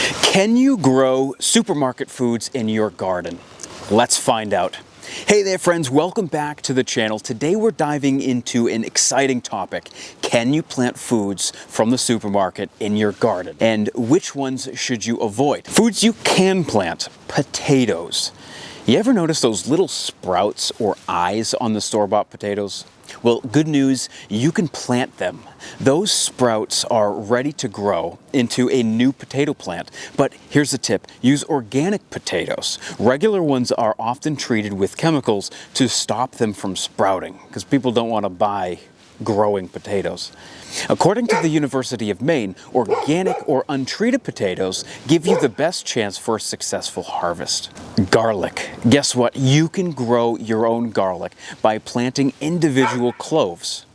Can you grow supermarket foods in your garden? Let's find out. Hey there friends, welcome back to the channel. Today we're diving into an exciting topic. Can you plant foods from the supermarket in your garden? And which ones should you avoid? Foods you can plant: potatoes. You ever notice those little sprouts or eyes on the store-bought potatoes? Well, good news, you can plant them. Those sprouts are ready to grow into a new potato plant. But here's a tip: use organic potatoes. Regular ones are often treated with chemicals to stop them from sprouting, because people don't want to buy growing potatoes. According to the University of Maine, organic or untreated potatoes give you the best chance for a successful harvest. Garlic. Guess what? You can grow your own garlic by planting individual cloves.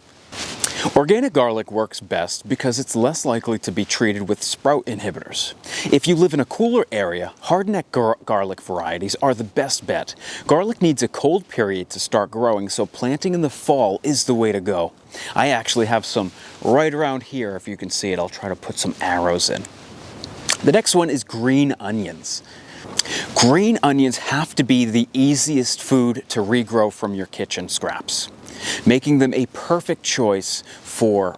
Organic garlic works best because it's less likely to be treated with sprout inhibitors. If you live in a cooler area, hardneck garlic varieties are the best bet. Garlic needs a cold period to start growing, so planting in the fall is the way to go. I actually have some right around here. If you can see it, I'll try to put some arrows in. The next one is green onions. Green onions have to be the easiest food to regrow from your kitchen scraps, making them a perfect choice for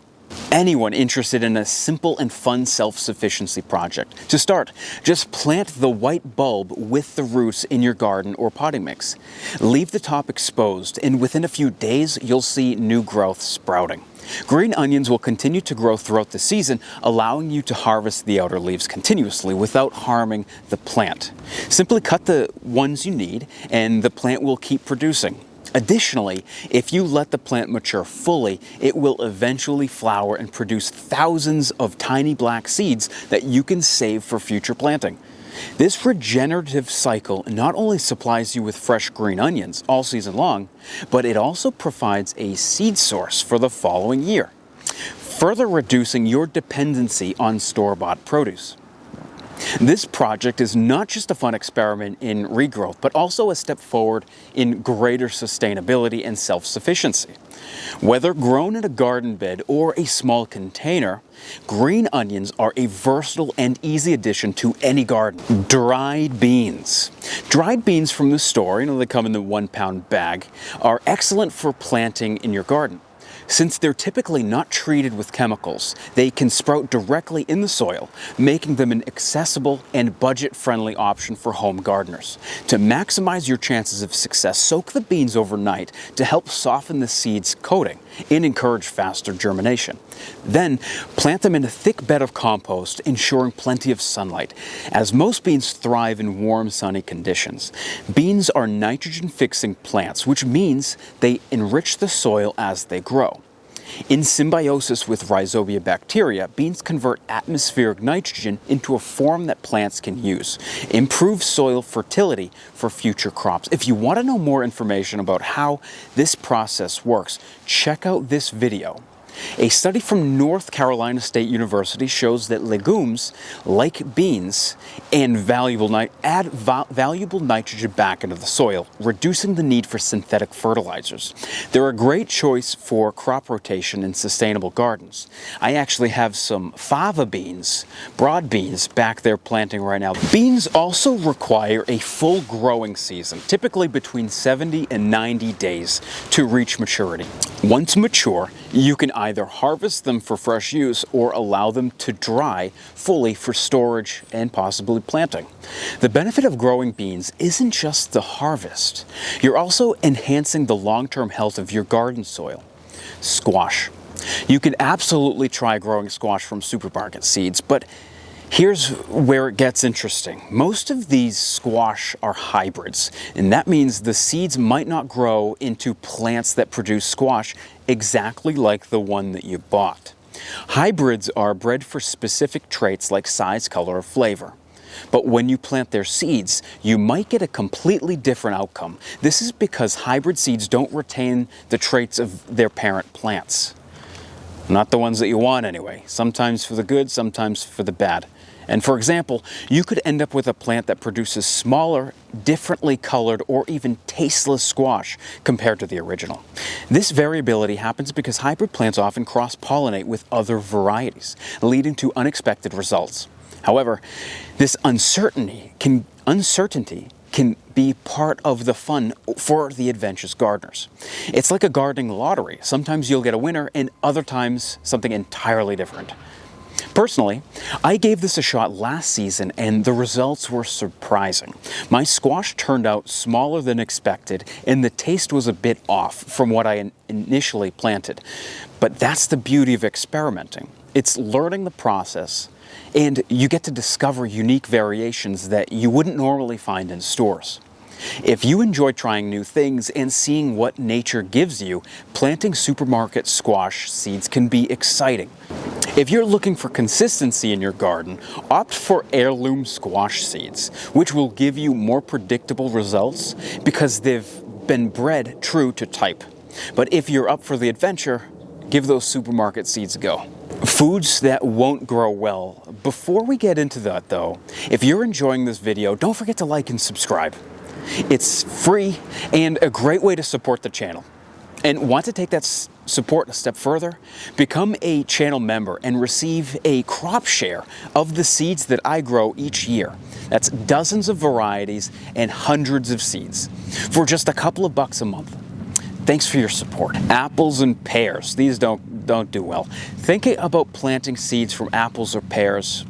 anyone interested in a simple and fun self-sufficiency project. To start, just plant the white bulb with the roots in your garden or potting mix. Leave the top exposed, and within a few days, you'll see new growth sprouting. Green onions will continue to grow throughout the season, allowing you to harvest the outer leaves continuously without harming the plant. Simply cut the ones you need, and the plant will keep producing. Additionally, if you let the plant mature fully, it will eventually flower and produce thousands of tiny black seeds that you can save for future planting. This regenerative cycle not only supplies you with fresh green onions all season long, but it also provides a seed source for the following year, further reducing your dependency on store-bought produce. This project is not just a fun experiment in regrowth, but also a step forward in greater sustainability and self-sufficiency. Whether grown in a garden bed or a small container, green onions are a versatile and easy addition to any garden. Dried beans. Dried beans from the store, they come in the 1-pound bag, are excellent for planting in your garden. Since they're typically not treated with chemicals, they can sprout directly in the soil, making them an accessible and budget-friendly option for home gardeners. To maximize your chances of success, soak the beans overnight to help soften the seed's coating and encourage faster germination. Then, plant them in a thick bed of compost, ensuring plenty of sunlight, as most beans thrive in warm, sunny conditions. Beans are nitrogen-fixing plants, which means they enrich the soil as they grow. In symbiosis with rhizobia bacteria, beans convert atmospheric nitrogen into a form that plants can use, improve soil fertility for future crops. If you want to know more information about how this process works, check out this video. A study from North Carolina State University shows that legumes, like beans, add valuable nitrogen back into the soil, reducing the need for synthetic fertilizers. They're a great choice for crop rotation in sustainable gardens. I actually have some fava beans, broad beans, back there planting right now. Beans also require a full growing season, typically between 70 and 90 days to reach maturity. Once mature, you can either harvest them for fresh use or allow them to dry fully for storage and possibly planting. The benefit of growing beans isn't just the harvest. You're also enhancing the long-term health of your garden soil. Squash. You can absolutely try growing squash from supermarket seeds, but here's where it gets interesting. Most of these squash are hybrids, and that means the seeds might not grow into plants that produce squash exactly like the one that you bought. Hybrids are bred for specific traits like size, color, or flavor. But when you plant their seeds, you might get a completely different outcome. This is because hybrid seeds don't retain the traits of their parent plants. Not the ones that you want anyway. Sometimes for the good, sometimes for the bad. And for example, you could end up with a plant that produces smaller, differently colored, or even tasteless squash compared to the original. This variability happens because hybrid plants often cross-pollinate with other varieties, leading to unexpected results. However, this uncertainty can be part of the fun for the adventurous gardeners. It's like a gardening lottery. Sometimes you'll get a winner, and other times something entirely different. Personally, I gave this a shot last season and the results were surprising. My squash turned out smaller than expected and the taste was a bit off from what I initially planted. But that's the beauty of experimenting. It's learning the process, and you get to discover unique variations that you wouldn't normally find in stores. If you enjoy trying new things and seeing what nature gives you, planting supermarket squash seeds can be exciting. If you're looking for consistency in your garden, opt for heirloom squash seeds, which will give you more predictable results because they've been bred true to type. But if you're up for the adventure, give those supermarket seeds a go. Foods that won't grow well. Before we get into that though, if you're enjoying this video, don't forget to like and subscribe. It's free and a great way to support the channel. And want to take that support a step further? Become a channel member and receive a crop share of the seeds that I grow each year. That's dozens of varieties and hundreds of seeds for just a couple of bucks a month. Thanks for your support. Apples and pears, these don't do well. Thinking about planting seeds from apples or pears?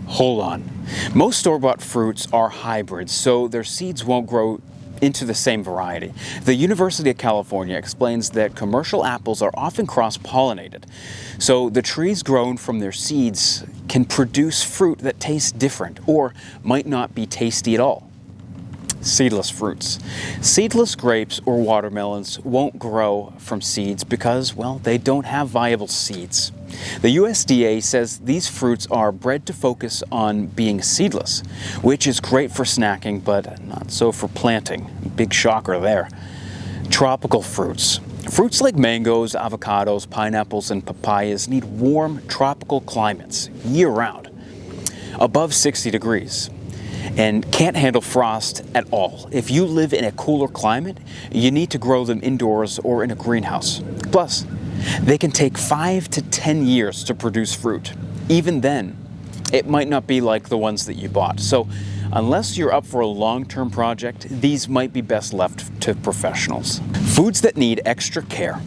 Hold on. Most store-bought fruits are hybrids, so their seeds won't grow into the same variety. The University of California explains that commercial apples are often cross-pollinated, so the trees grown from their seeds can produce fruit that tastes different or might not be tasty at all. Seedless fruits. Seedless grapes or watermelons won't grow from seeds because, well, they don't have viable seeds. The USDA says these fruits are bred to focus on being seedless, which is great for snacking, but not so for planting. Big shocker there. Tropical fruits. Fruits like mangoes, avocados, pineapples, and papayas need warm tropical climates year-round, above 60 degrees, and can't handle frost at all. If you live in a cooler climate, you need to grow them indoors or in a greenhouse. Plus, they can take 5 to 10 years to produce fruit. Even then, it might not be like the ones that you bought. So, unless you're up for a long-term project, these might be best left to professionals. Foods that need extra care.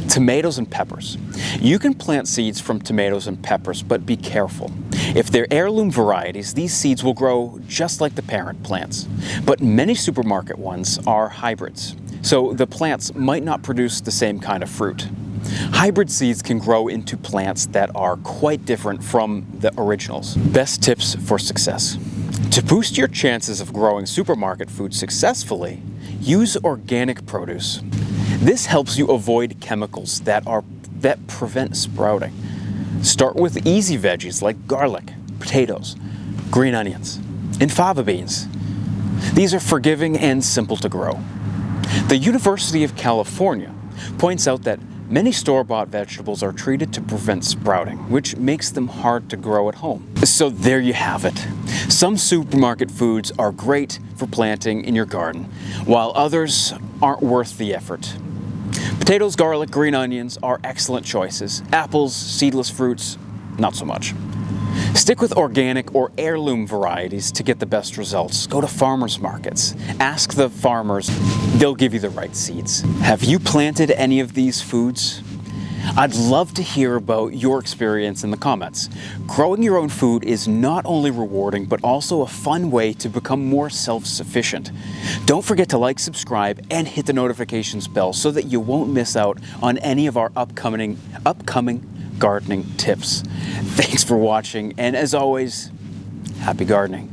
Tomatoes and peppers. You can plant seeds from tomatoes and peppers, but be careful. If they're heirloom varieties, these seeds will grow just like the parent plants. But many supermarket ones are hybrids, so the plants might not produce the same kind of fruit. Hybrid seeds can grow into plants that are quite different from the originals. Best tips for success. To boost your chances of growing supermarket food successfully, use organic produce. This helps you avoid chemicals that prevent sprouting. Start with easy veggies like garlic, potatoes, green onions, and fava beans. These are forgiving and simple to grow. The University of California points out that many store-bought vegetables are treated to prevent sprouting, which makes them hard to grow at home. So there you have it. Some supermarket foods are great for planting in your garden, while others aren't worth the effort. Potatoes, garlic, green onions are excellent choices. Apples, seedless fruits, not so much. Stick with organic or heirloom varieties to get the best results. Go to farmers markets. Ask the farmers. They'll give you the right seeds. Have you planted any of these foods? I'd love to hear about your experience in the comments. Growing your own food is not only rewarding, but also a fun way to become more self-sufficient. Don't forget to like, subscribe, and hit the notifications bell so that you won't miss out on any of our upcoming gardening tips. Thanks for watching, and as always, happy gardening.